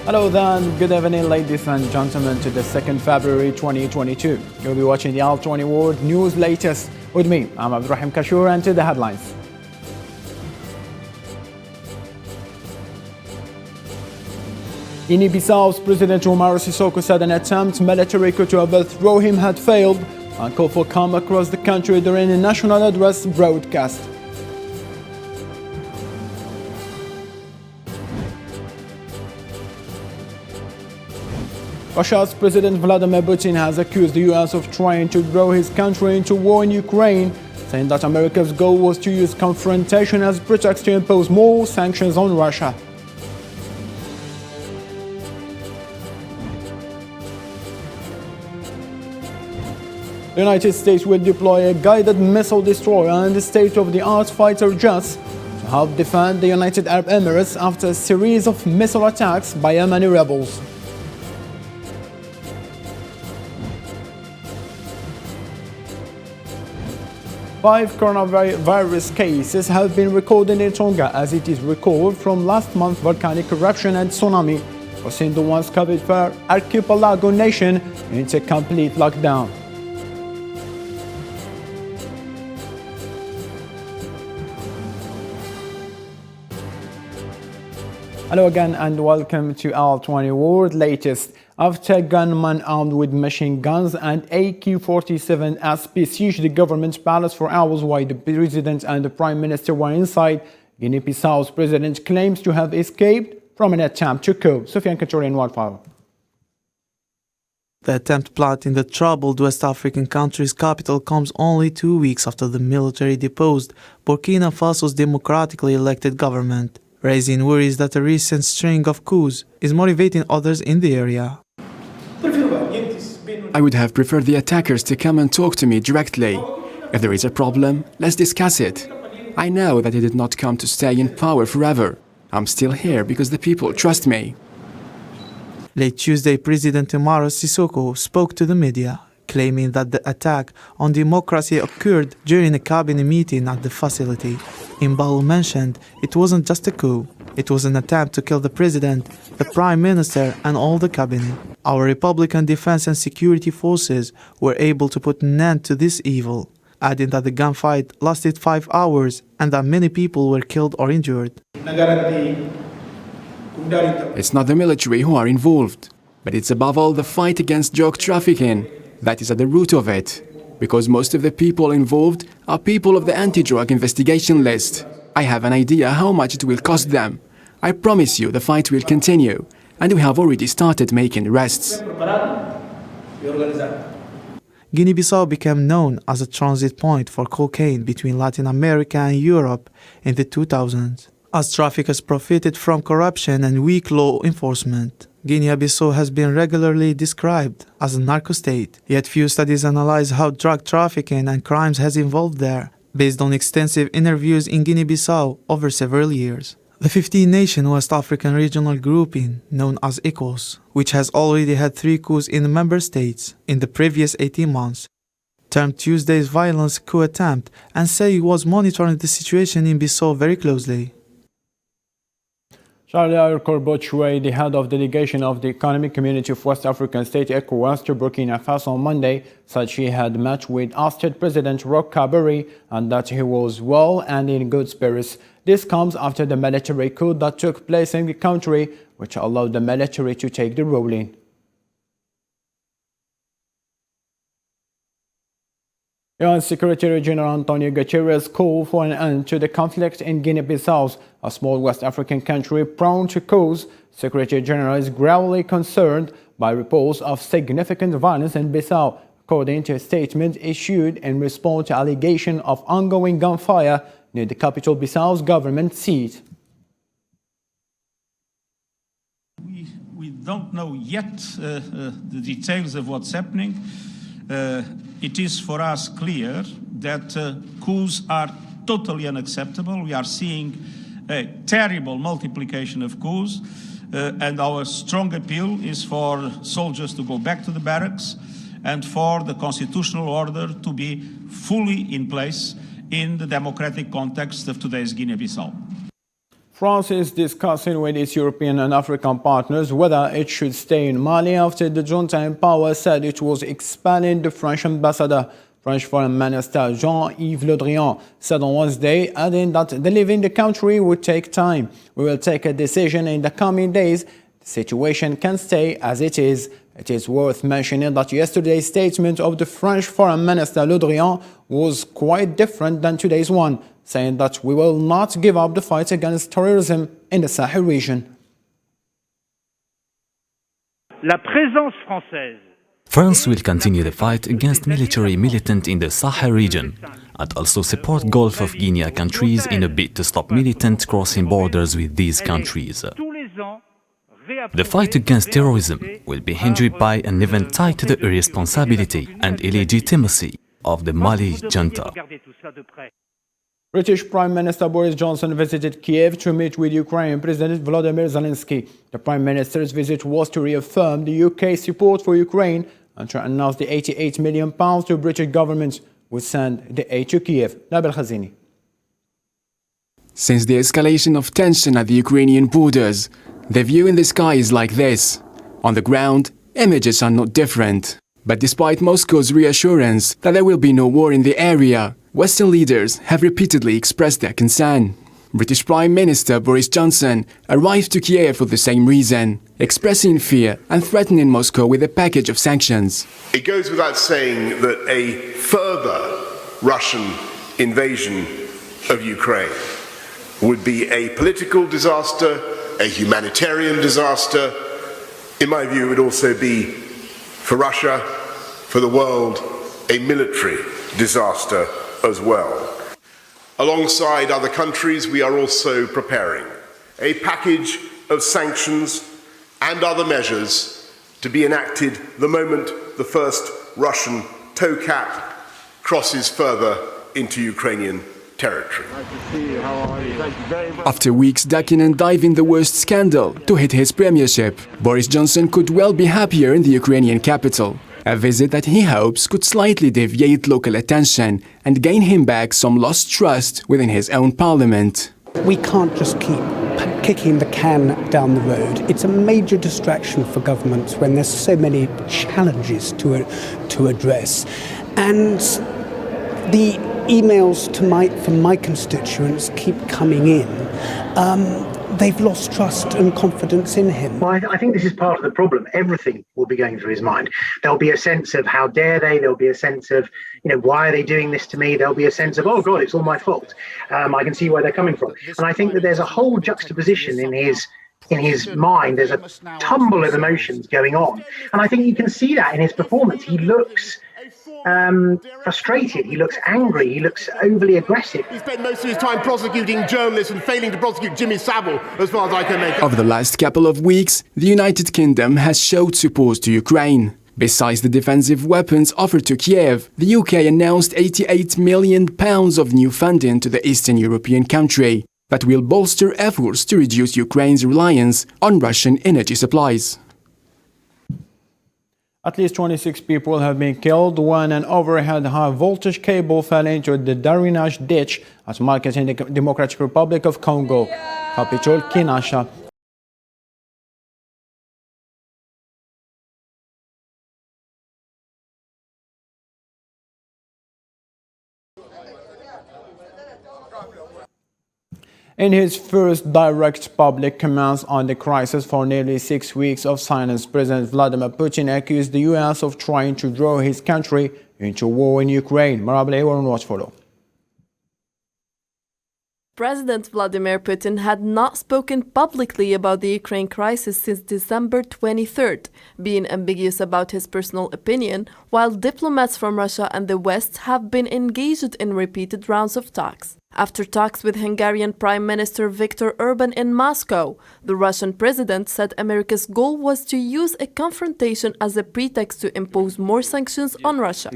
Hello then, good evening ladies and gentlemen to the 2nd February 2022. You'll be watching the AL20 World News Latest with me, I'm Abdurrahim Kashur, and to the headlines. Guinea-Bissau's President Umaro Sissoko said an military coup to overthrow him had failed and called for calm across the country during a national address broadcast. Russia's President Vladimir Putin has accused the US of trying to draw his country into war in Ukraine, saying that America's goal was to use confrontation as a pretext to impose more sanctions on Russia. The United States will deploy a guided missile destroyer and a state-of-the-art fighter jets to help defend the United Arab Emirates after a series of missile attacks by Yemeni rebels. Five coronavirus cases have been recorded in Tonga as it is recovered from last month's volcanic eruption and tsunami, forcing the once COVID-free archipelago nation into complete lockdown. Hello again and welcome to AL20 World Latest. After gunmen armed with machine guns and AK-47s besieged the government palace for hours while the president and the prime minister were inside, Guinea-Bissau's president claims to have escaped from an attempt to coup. Sofian Kachori in Wildfire. The attempt planned in the troubled West African country's capital comes only 2 weeks after the military deposed Burkina Faso's democratically elected government, raising worries that a recent string of coups is motivating others in the area. I would have preferred the attackers to come and talk to me directly. If there is a problem, let's discuss it. I know that I did not come to stay in power forever. I'm still here because the people trust me. Late Tuesday, President Umaro Sissoko spoke to the media, claiming that the attack on democracy occurred during a cabinet meeting at the facility. Mbalo mentioned it wasn't just a coup, it was an attempt to kill the president, the prime minister and all the cabinet. Our Republican defense and security forces were able to put an end to this evil, adding that the gunfight lasted 5 hours and that many people were killed or injured. It's not the military who are involved, but it's above all the fight against drug trafficking that is at the root of it. Because most of the people involved are people of the anti-drug investigation list. I have an idea how much it will cost them. I promise you the fight will continue, and we have already started making arrests. Guinea-Bissau became known as a transit point for cocaine between Latin America and Europe in the 2000s. As traffickers profited from corruption and weak law enforcement, Guinea-Bissau has been regularly described as a narco-state, yet few studies analyze how drug trafficking and crimes has evolved there, based on extensive interviews in Guinea-Bissau over several years. The 15-nation West African regional grouping, known as ECOWAS, which has already had 3 coups in the member states in the previous 18 months, termed Tuesday's violence coup attempt and said it was monitoring the situation in Bissau very closely. Charles Corbochwe, the head of delegation of the Economic Community of West African State ECOWAS to Burkina Faso on Monday, said she had met with ousted President Roch Kabore and that he was well and in good spirits. This comes after the military coup that took place in the country, which allowed the military to take the ruling. UN Secretary General Antonio Guterres called for an end to the conflict in Guinea-Bissau, a small West African country prone to coups. Secretary General is gravely concerned by reports of significant violence in Bissau, according to a statement issued in response to allegations of ongoing gunfire near the capital Bissau's government seat. We don't know yet the details of what's happening. It is for us clear that coups are totally unacceptable. We are seeing a terrible multiplication of coups, and our strong appeal is for soldiers to go back to the barracks and for the constitutional order to be fully in place in the democratic context of today's Guinea-Bissau. France is discussing with its European and African partners whether it should stay in Mali after the junta in power said it was expelling the French ambassador. French Foreign Minister Jean-Yves Le Drian said on Wednesday, adding that leaving the country would take time. We will take a decision in the coming days. The situation can stay as it is. It is worth mentioning that yesterday's statement of the French Foreign Minister Le Drian was quite different than today's one, saying that we will not give up the fight against terrorism in the Sahel region. La présence française. France will continue the fight against military militant in the Sahel region and also support Gulf of Guinea countries in a bid to stop militant crossing borders with these countries. The fight against terrorism will be hindered by an event tied to the irresponsibility and illegitimacy of the Mali junta. British Prime Minister Boris Johnson visited Kiev to meet with Ukrainian President Volodymyr Zelensky. The Prime Minister's visit was to reaffirm the UK's support for Ukraine and to announce the £88 million the British government would send the aid to Kiev. Nabil Khazini. Since the escalation of tension at the Ukrainian borders, the view in the sky is like this. On the ground, images are not different. But despite Moscow's reassurance that there will be no war in the area, Western leaders have repeatedly expressed their concern. British Prime Minister Boris Johnson arrived to Kiev for the same reason, expressing fear and threatening Moscow with a package of sanctions. It goes without saying that a further Russian invasion of Ukraine would be a political disaster, a humanitarian disaster. In my view, it would also be, for Russia, for the world, a military disaster as well. Alongside other countries, we are also preparing a package of sanctions and other measures to be enacted the moment the first Russian tow cap crosses further into Ukrainian territory. After weeks ducking and diving the worst scandal to hit his premiership, Boris Johnson could well be happier in the Ukrainian capital. A visit that he hopes could slightly deviate local attention and gain him back some lost trust within his own parliament. We can't just keep kicking the can down the road. It's a major distraction for governments when there's so many challenges to address. And the emails from my constituents keep coming in. They've lost trust and confidence in him. Well, I think this is part of the problem. Everything will be going through his mind. There'll be a sense of how dare they? There'll be a sense of, why are they doing this to me? There'll be a sense of, oh God, it's all my fault. I can see where they're coming from. And I think that there's a whole juxtaposition in his mind. There's a tumble of emotions going on. And I think you can see that in his performance. He looks frustrated, he looks angry, he looks overly aggressive. He spent most of his time prosecuting journalists and failing to prosecute Jimmy Savile, as far as I can make it. Over the last couple of weeks, the United Kingdom has showed support to Ukraine. Besides the defensive weapons offered to Kiev, the UK announced £88 million of new funding to the Eastern European country that will bolster efforts to reduce Ukraine's reliance on Russian energy supplies. At least 26 people have been killed when an overhead high-voltage cable fell into the Darinage ditch at Market in the Democratic Republic of Congo. Capital Kinshasa. In his first direct public comments on the crisis for nearly 6 weeks of silence, President Vladimir Putin accused the US of trying to draw his country into war in Ukraine. Watch follow. President Vladimir Putin had not spoken publicly about the Ukraine crisis since December 23rd, being ambiguous about his personal opinion, while diplomats from Russia and the West have been engaged in repeated rounds of talks. After talks with Hungarian Prime Minister Viktor Orban in Moscow, the Russian president said America's goal was to use a confrontation as a pretext to impose more sanctions on Russia.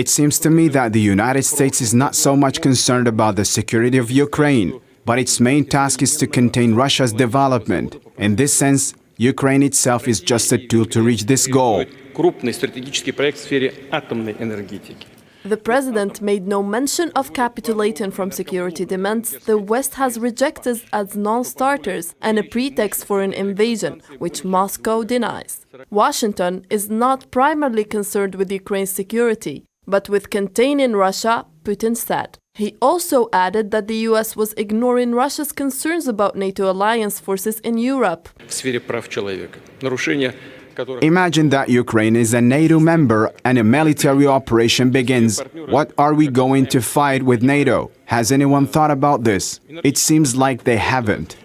It seems to me that the United States is not so much concerned about the security of Ukraine, but its main task is to contain Russia's development. In this sense, Ukraine itself is just a tool to reach this goal. The president made no mention of capitulating from security demands the West has rejected as non-starters and a pretext for an invasion, which Moscow denies. Washington is not primarily concerned with Ukraine's security, but with containing Russia, Putin said. He also added that the US was ignoring Russia's concerns about NATO alliance forces in Europe. Imagine that Ukraine is a NATO member and a military operation begins. What are we going to fight with NATO? Has anyone thought about this? It seems like they haven't.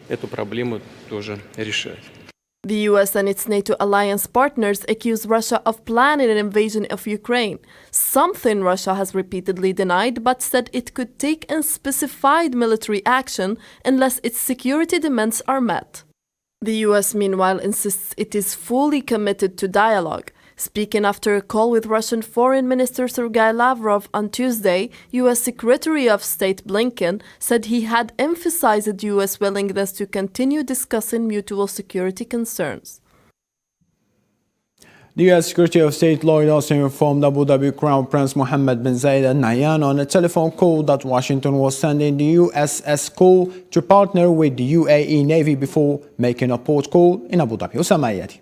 The US and its NATO alliance partners accuse Russia of planning an invasion of Ukraine, something Russia has repeatedly denied but said it could take unspecified military action unless its security demands are met. The US, meanwhile, insists it is fully committed to dialogue. Speaking after a call with Russian Foreign Minister Sergei Lavrov on Tuesday, US Secretary of State Blinken said he had emphasized US willingness to continue discussing mutual security concerns. The US Secretary of State Lloyd also informed Abu Dhabi Crown Prince Mohammed bin Zayed Al Nahyan on a telephone call that Washington was sending the USS Cole to partner with the UAE Navy before making a port call in Abu Dhabi. Usamayati.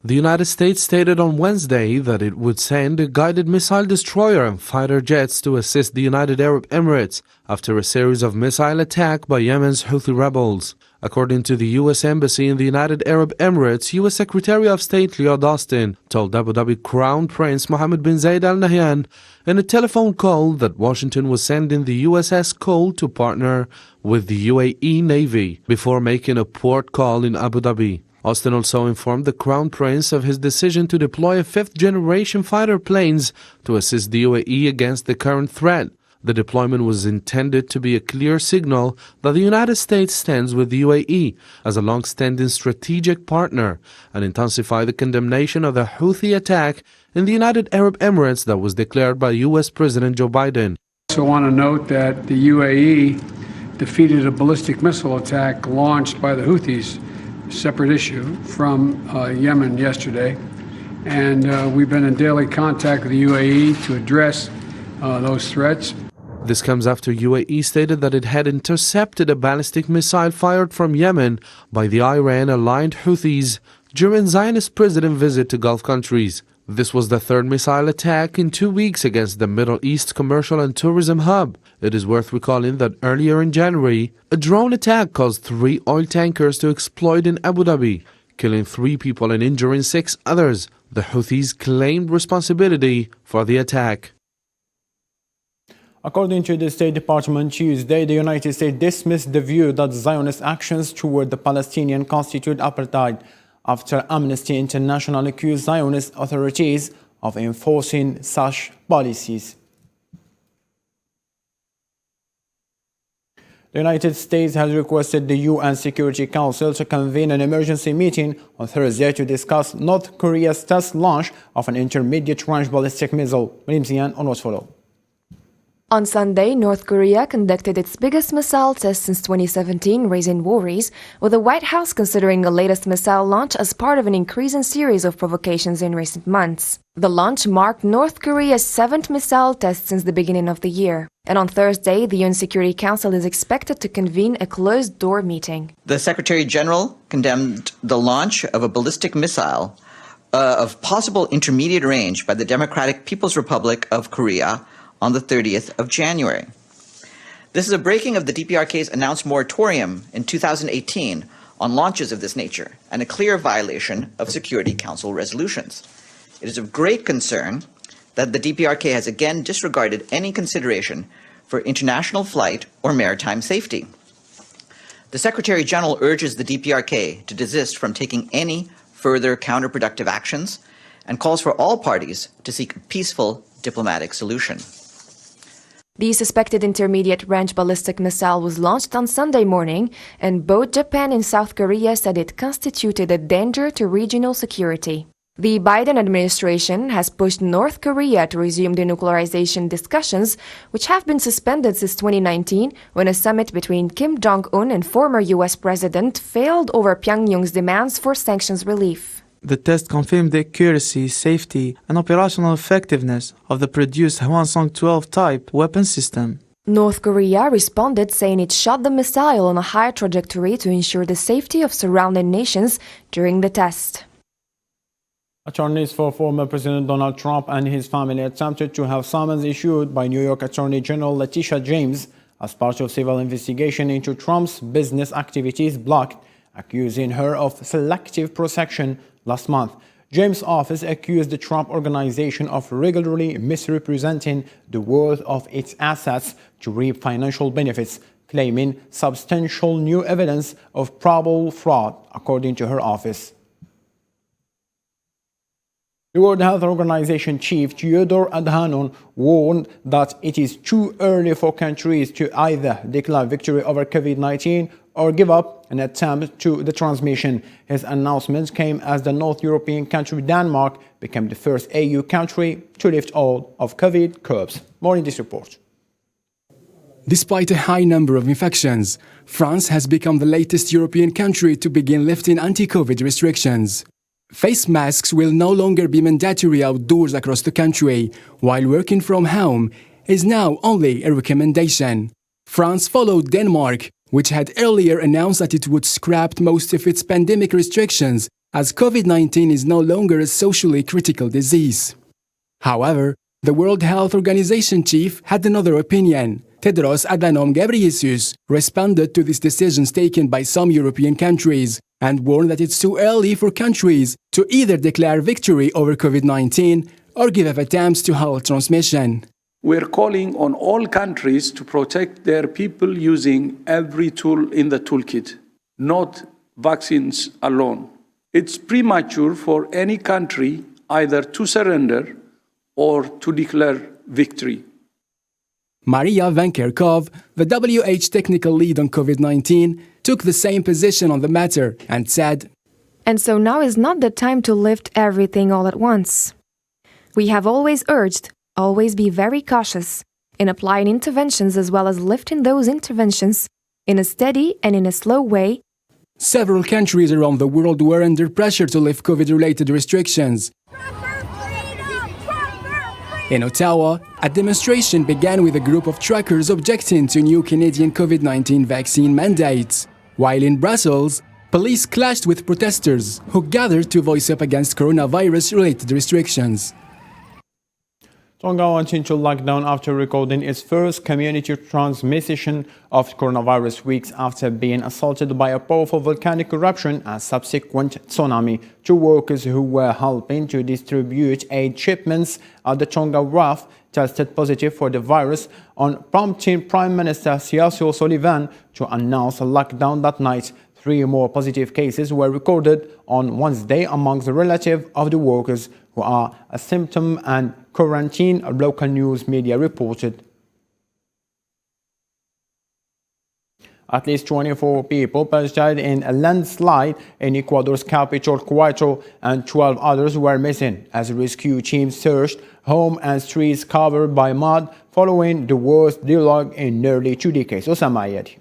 The United States stated on Wednesday that it would send a guided missile destroyer and fighter jets to assist the United Arab Emirates after a series of missile attacks by Yemen's Houthi rebels. According to the U.S. Embassy in the United Arab Emirates, U.S. Secretary of State Lloyd Austin told Abu Dhabi Crown Prince Mohammed bin Zayed Al Nahyan in a telephone call that Washington was sending the USS Cole to partner with the UAE Navy before making a port call in Abu Dhabi. Austin also informed the Crown Prince of his decision to deploy fifth-generation fighter planes to assist the UAE against the current threat. The deployment was intended to be a clear signal that the United States stands with the UAE as a long-standing strategic partner and intensify the condemnation of the Houthi attack in the United Arab Emirates that was declared by U.S. President Joe Biden. I also want to note that the UAE defeated a ballistic missile attack launched by the Houthis, separate issue, from Yemen yesterday, and we've been in daily contact with the UAE to address those threats. This comes after UAE stated that it had intercepted a ballistic missile fired from Yemen by the Iran-aligned Houthis during Zionist president visit to Gulf countries. This was the third missile attack in 2 weeks against the Middle East commercial and tourism hub. It is worth recalling that earlier in January, a drone attack caused 3 oil tankers to explode in Abu Dhabi, killing 3 people and injuring 6 others. The Houthis claimed responsibility for the attack. According to the State Department Tuesday, the United States dismissed the view that Zionist actions toward the Palestinians constitute apartheid after Amnesty International accused Zionist authorities of enforcing such policies. The United States has requested the UN Security Council to convene an emergency meeting on Thursday to discuss North Korea's test launch of an intermediate-range ballistic missile. Marim on what's follow. On Sunday, North Korea conducted its biggest missile test since 2017, raising worries, with the White House considering the latest missile launch as part of an increasing series of provocations in recent months. The launch marked North Korea's 7th missile test since the beginning of the year. And on Thursday, the UN Security Council is expected to convene a closed-door meeting. The Secretary General condemned the launch of a ballistic missile of possible intermediate range by the Democratic People's Republic of Korea on the 30th of January. This is a breaking of the DPRK's announced moratorium in 2018 on launches of this nature and a clear violation of Security Council resolutions. It is of great concern that the DPRK has again disregarded any consideration for international flight or maritime safety. The Secretary General urges the DPRK to desist from taking any further counterproductive actions and calls for all parties to seek a peaceful diplomatic solution. The suspected intermediate-range ballistic missile was launched on Sunday morning, and both Japan and South Korea said it constituted a danger to regional security. The Biden administration has pushed North Korea to resume denuclearization discussions, which have been suspended since 2019 when a summit between Kim Jong-un and former U.S. President failed over Pyongyang's demands for sanctions relief. The test confirmed the accuracy, safety, and operational effectiveness of the produced Hwasong-12 type weapon system. North Korea responded saying it shot the missile on a higher trajectory to ensure the safety of surrounding nations during the test. Attorneys for former President Donald Trump and his family attempted to have summons issued by New York Attorney General Letitia James as part of civil investigation into Trump's business activities blocked, accusing her of selective prosecution last month. James' office accused the Trump Organization of regularly misrepresenting the worth of its assets to reap financial benefits, claiming substantial new evidence of probable fraud, according to her office. The World Health Organization chief Theodore Adhanom warned that it is too early for countries to either declare victory over COVID-19 or give up an attempt to the transmission. His announcement came as the North European country Denmark became the first EU country to lift all of COVID curbs. More in this report. Despite a high number of infections, France has become the latest European country to begin lifting anti-COVID restrictions. Face masks will no longer be mandatory outdoors across the country, while working from home is now only a recommendation. France followed Denmark, which had earlier announced that it would scrap most of its pandemic restrictions as COVID-19 is no longer a socially critical disease. However, the World Health Organization chief had another opinion. Tedros Adhanom Ghebreyesus responded to these decisions taken by some European countries and warned that it's too early for countries to either declare victory over COVID-19 or give up attempts to halt transmission. We're calling on all countries to protect their people using every tool in the toolkit, not vaccines alone. It's premature for any country either to surrender or to declare victory. Maria Van Kerkhove, the WHO technical lead on COVID-19, took the same position on the matter and said, "And so now is not the time to lift everything all at once. We have always urged, always be very cautious in applying interventions as well as lifting those interventions in a steady and in a slow way." Several countries around the world were under pressure to lift COVID-related restrictions. In Ottawa, a demonstration began with a group of truckers objecting to new Canadian COVID-19 vaccine mandates, while in Brussels, police clashed with protesters who gathered to voice up against coronavirus-related restrictions. Tonga went into lockdown after recording its first community transmission of coronavirus weeks after being assaulted by a powerful volcanic eruption and subsequent tsunami. Two workers who were helping to distribute aid shipments at the Tonga Wharf tested positive for the virus, on prompting Prime Minister Siyaso O'Sullivan to announce a lockdown that night. 3 more positive cases were recorded on Wednesday amongst the relatives of the workers who are asymptomatic and quarantined, local news media reported. At least 24 people perished in a landslide in Ecuador's capital, Quito, and 12 others were missing as rescue teams searched homes and streets covered by mud following the worst deluge in nearly 2 decades. Osama Ayadi.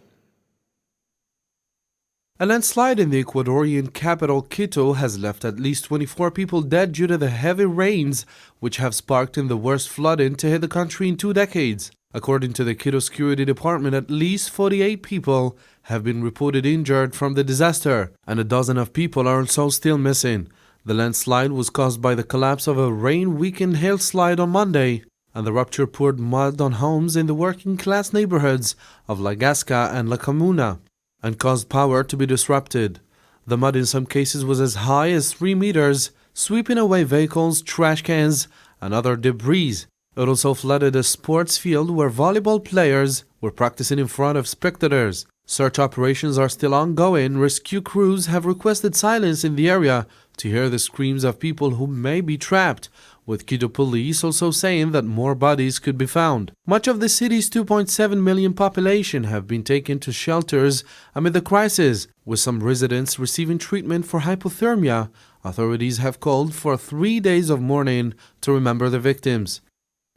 A landslide in the Ecuadorian capital, Quito, has left at least 24 people dead due to the heavy rains, which have sparked in the worst flooding to hit the country in 2 decades. According to the Quito Security Department, at least 48 people have been reported injured from the disaster, and a dozen of people are also still missing. The landslide was caused by the collapse of a rain-weakened hillside on Monday, and the rupture poured mud on homes in the working-class neighborhoods of La Gasca and La Comuna, and caused power to be disrupted. The mud in some cases was as high as 3 meters, sweeping away vehicles, trash cans, and other debris. It also flooded a sports field where volleyball players were practicing in front of spectators. Search operations are still ongoing. Rescue crews have requested silence in the area to hear the screams of people who may be trapped, with Quito police also saying that more bodies could be found. Much of the city's 2.7 million population have been taken to shelters amid the crisis, with some residents receiving treatment for hypothermia. Authorities have called for 3 days of mourning to remember the victims.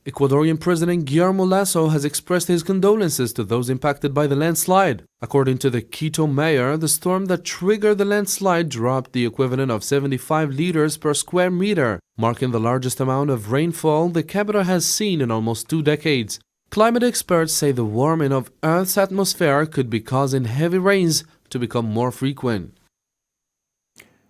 Ecuadorian President Guillermo Lasso has expressed his condolences to those impacted by the landslide. According to the Quito mayor, the storm that triggered the landslide dropped the equivalent of 75 liters per square meter, marking the largest amount of rainfall the capital has seen in almost 2 decades. Climate experts say the warming of Earth's atmosphere could be causing heavy rains to become more frequent.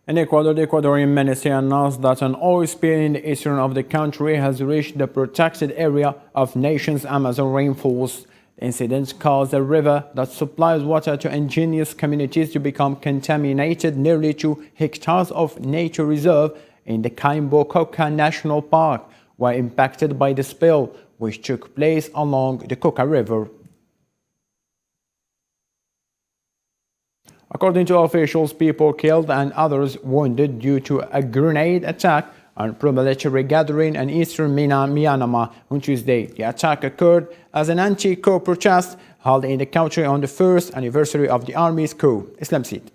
In Ecuador, the Ecuadorian ministry announced that an oil spill in the eastern of the country has reached the protected area of nation's Amazon rainforest. The incident caused a river that supplies water to indigenous communities to become contaminated. Nearly 2 hectares of nature reserve in the Caimbo-Coca National Park were impacted by the spill, which took place along the Coca River. According to officials, people killed and others wounded due to a grenade attack and pro-military gathering in eastern Myanmar on Tuesday. The attack occurred as an anti-coup protest held in the country on the first anniversary of the army's coup. Islam Seed.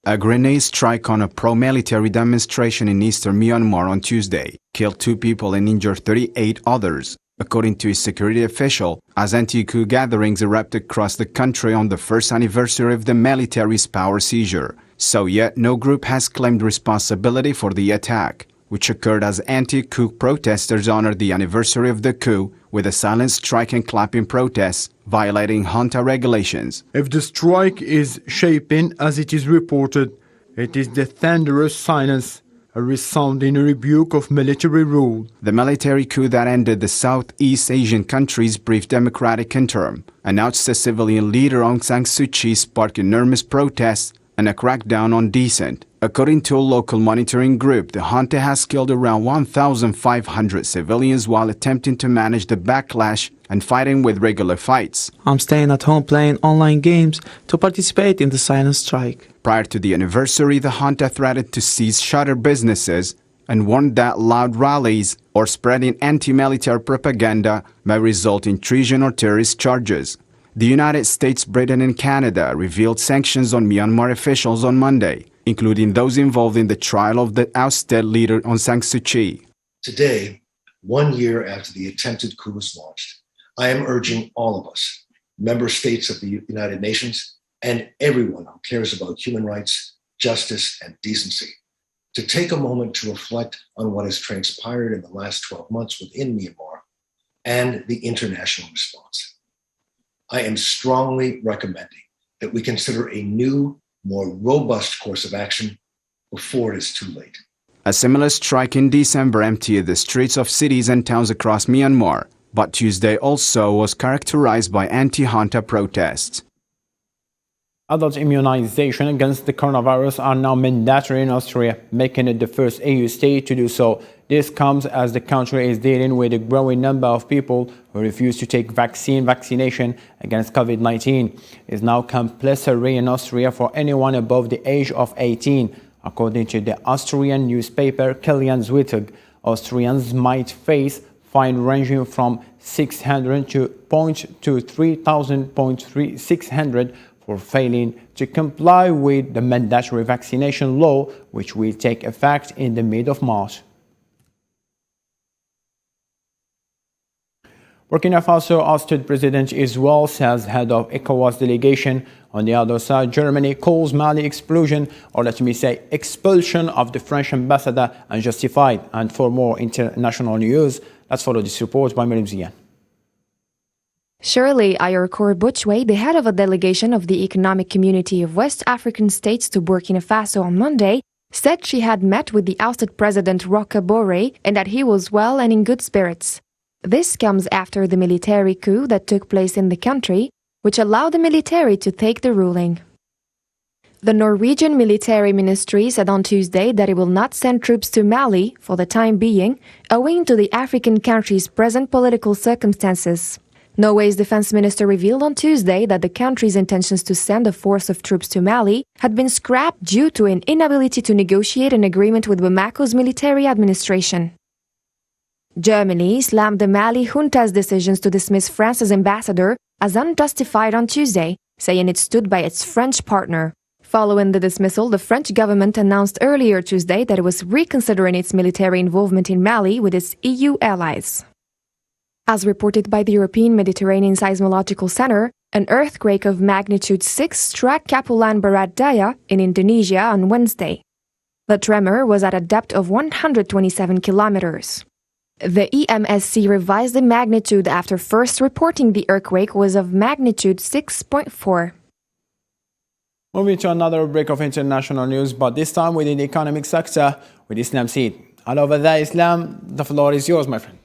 A grenade strike on a pro-military demonstration in eastern Myanmar on Tuesday killed 2 people and injured 38 others, according to a security official, as anti-coup gatherings erupted across the country on the first anniversary of the military's power seizure. So yet no group has claimed responsibility for the attack, which occurred as anti-coup protesters honored the anniversary of the coup with a silent strike and clapping protests, violating junta regulations. If the strike is shaping as it is reported, it is the thunderous silence, a resounding rebuke of military rule. The military coup that ended the Southeast Asian country's brief democratic interim, announced the civilian leader Aung San Suu Kyi, sparked enormous protests and a crackdown on dissent. According to a local monitoring group, the junta has killed around 1,500 civilians while attempting to manage the backlash and fighting with regular fights. I'm staying at home playing online games to participate in the silent strike. Prior to the anniversary, the junta threatened to seize shutter businesses and warned that loud rallies or spreading anti-military propaganda may result in treason or terrorist charges. The United States, Britain and Canada revealed sanctions on Myanmar officials on Monday, including those involved in the trial of the ousted leader Aung San Suu Kyi. Today, 1 year after the attempted coup was launched, I am urging all of us, member states of the United Nations, and everyone who cares about human rights, justice, and decency, to take a moment to reflect on what has transpired in the last 12 months within Myanmar and the international response. I am strongly recommending that we consider a new, more robust course of action before it is too late. A similar strike in December emptied the streets of cities and towns across Myanmar, but Tuesday also was characterized by anti-junta protests. Adult immunization against the coronavirus are now mandatory in Austria, making it the first EU state to do so. This comes as the country is dealing with a growing number of people who refuse to take vaccination against COVID-19. It is now compulsory in Austria for anyone above the age of 18. According to the Austrian newspaper Kilian Zwittig, Austrians might face fine ranging from 600 to 3,600 for failing to comply with the mandatory vaccination law, which will take effect in the mid of March. Burkina Faso ousted President Iswell as head of ECOWAS delegation. On the other side, Germany calls Mali expulsion, or let me say expulsion, of the French ambassador unjustified. And for more international news, let's follow this report by Miriam Zian. Shirley Ayorkor Bouchway, the head of a delegation of the Economic Community of West African States to Burkina Faso on Monday, said she had met with the ousted President Roch Kabore and that he was well and in good spirits. This comes after the military coup that took place in the country, which allowed the military to take the ruling. The Norwegian military ministry said on Tuesday that it will not send troops to Mali for the time being, owing to the African country's present political circumstances. Norway's defense minister revealed on Tuesday that the country's intentions to send a force of troops to Mali had been scrapped due to an inability to negotiate an agreement with Bamako's military administration. Germany slammed the Mali junta's decisions to dismiss France's ambassador as unjustified on Tuesday, saying it stood by its French partner. Following the dismissal, the French government announced earlier Tuesday that it was reconsidering its military involvement in Mali with its EU allies. As reported by the European Mediterranean Seismological Center, an earthquake of magnitude 6 struck Kepulauan Barat Daya in Indonesia on Wednesday. The tremor was at a depth of 127 kilometers. The EMSC revised the magnitude after first reporting the earthquake was of magnitude 6.4. Moving to another break of international news, but this time within the economic sector with Islam Seed. All over there, Islam, the floor is yours, my friend.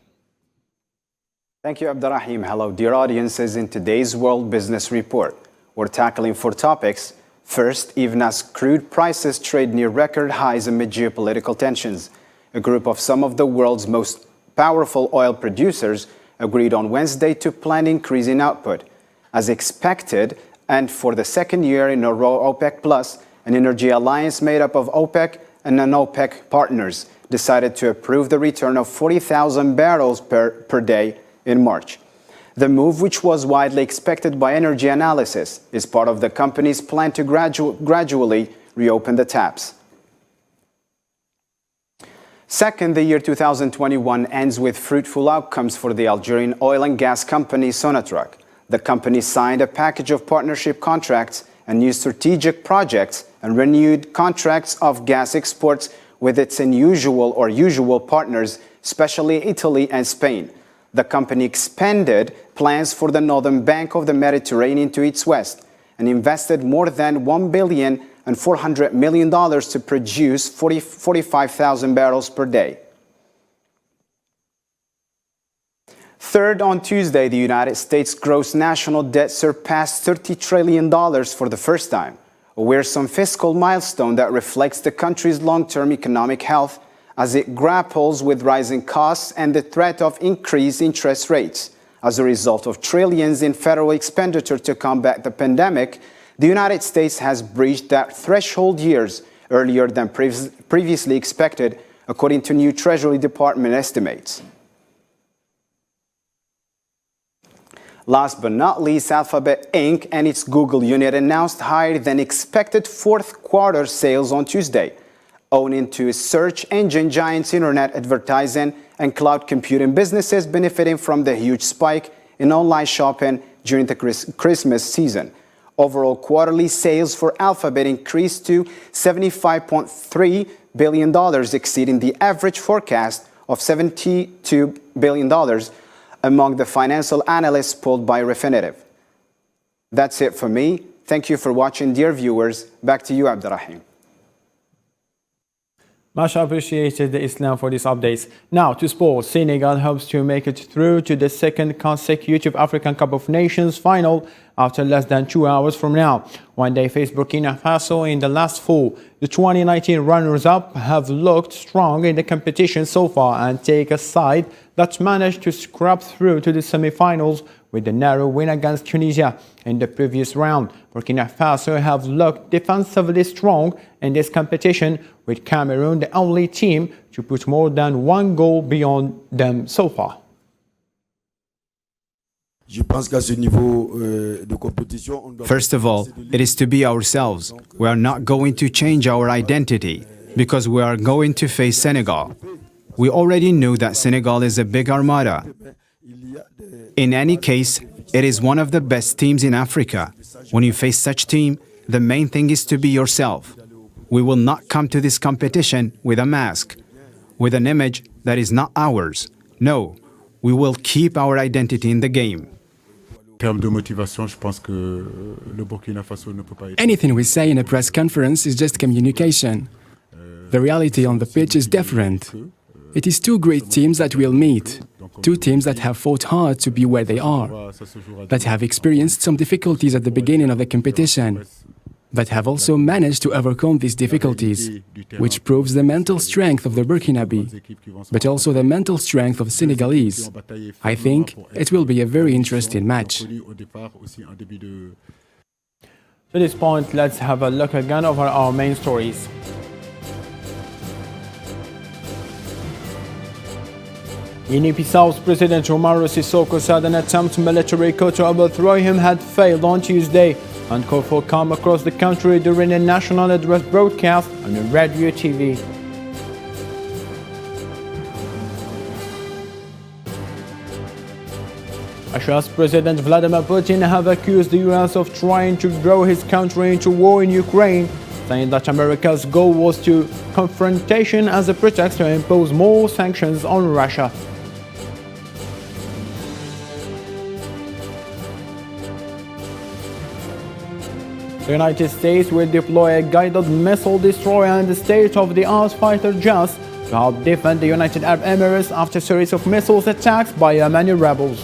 Thank you, Abdurrahim. Hello, dear audiences. In today's World Business Report, we're tackling 4 topics. First, even as crude prices trade near record highs amid geopolitical tensions, a group of some of the world's most powerful oil producers agreed on Wednesday to plan increase in output. As expected, and for the second year in a row, OPEC+, an energy alliance made up of OPEC and non-OPEC partners, decided to approve the return of 40,000 barrels per day in March. The move, which was widely expected by energy analysis, is part of the company's plan to gradually reopen the taps. Second, the year 2021 ends with fruitful outcomes for the Algerian oil and gas company Sonatrach. The company signed a package of partnership contracts and new strategic projects and renewed contracts of gas exports with its usual partners, especially Italy and Spain. The company expanded plans for the northern bank of the Mediterranean to its west and invested more than $1.4 billion to produce 45,000 barrels per day. Third, on Tuesday, the United States gross national debt surpassed $30 trillion for the first time, a wearisome fiscal milestone that reflects the country's long-term economic health as it grapples with rising costs and the threat of increased interest rates. As a result of trillions in federal expenditure to combat the pandemic, the United States has breached that threshold years earlier than previously expected, according to new Treasury Department estimates. Last but not least, Alphabet Inc. and its Google unit announced higher than expected fourth quarter sales on Tuesday, owing to search engine giants, internet advertising, and cloud computing businesses benefiting from the huge spike in online shopping during the Christmas season. Overall quarterly sales for Alphabet increased to $75.3 billion, exceeding the average forecast of $72 billion among the financial analysts polled by Refinitiv. That's it for me. Thank you for watching, dear viewers. Back to you, Abdurrahim. Much appreciated, Islam, for these updates. Now to sports. Senegal hopes to make it through to the second consecutive African Cup of Nations final after less than 2 hours from now, when they face Burkina Faso in the last 4. The 2019 runners-up have looked strong in the competition so far and take a side that managed to scrap through to the semi-finals with the narrow win against Tunisia in the previous round. Burkina Faso have looked defensively strong in this competition, with Cameroon the only team to put more than 1 goal beyond them so far. First of all, it is to be ourselves. We are not going to change our identity because we are going to face Senegal. We already knew that Senegal is a big armada. In any case, it is one of the best teams in Africa. When you face such team, the main thing is to be yourself. We will not come to this competition with a mask, with an image that is not ours. No, we will keep our identity in the game. Anything we say in a press conference is just communication. The reality on the pitch is different. It is 2 great teams that will meet, 2 teams that have fought hard to be where they are, that have experienced some difficulties at the beginning of the competition, but have also managed to overcome these difficulties, which proves the mental strength of the Burkinabe, but also the mental strength of Senegalese. I think it will be a very interesting match. To this point, let's have a look again over our main stories. Guinea-Bissau's President Umaro Sissoko said an attempt military coup to overthrow him had failed on Tuesday and called for calm across the country during a national address broadcast on radio TV. Russia's President Vladimir Putin have accused the US of trying to draw his country into war in Ukraine, saying that America's goal was to confrontation as a pretext to impose more sanctions on Russia. The United States will deploy a guided missile destroyer and state-of-the-art fighter jets to help defend the United Arab Emirates after a series of missiles attacks by Yemeni rebels.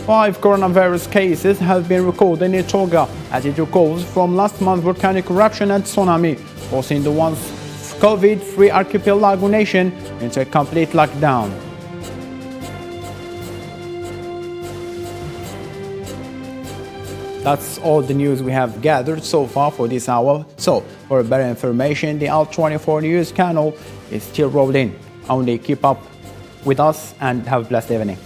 Five coronavirus cases have been recorded in Toga as it recovers from last month's volcanic eruption and tsunami, forcing the once COVID-free archipelago nation into a complete lockdown. That's all the news we have gathered so far for this hour. So, for better information, the Alt24 News channel is still rolling. Only keep up with us and have a blessed evening.